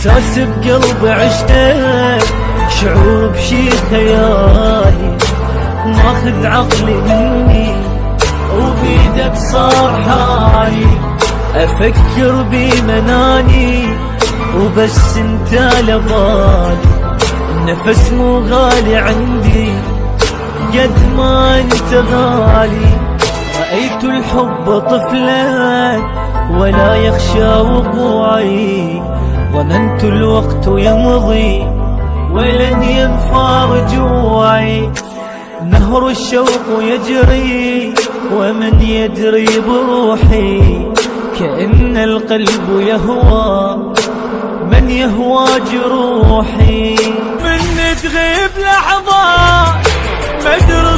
إحساس بقلبي عشته، شعور بشي خيالي، ماخذ عقلي مني وبيدك صار حالي. أفكر بمناني وبس انت لبالي، النفس مو غالي عندي قد ما انت غالي. رأيت الحب طفلا ولا يخشى وقوعي، ظننت الوقت يمضي ولن ينفى رجوعي. نهر الشوق يجري ومن يدري بروحي، كأن القلب يهوى من يهوى جروحي. من تغيب لحظة ما أدري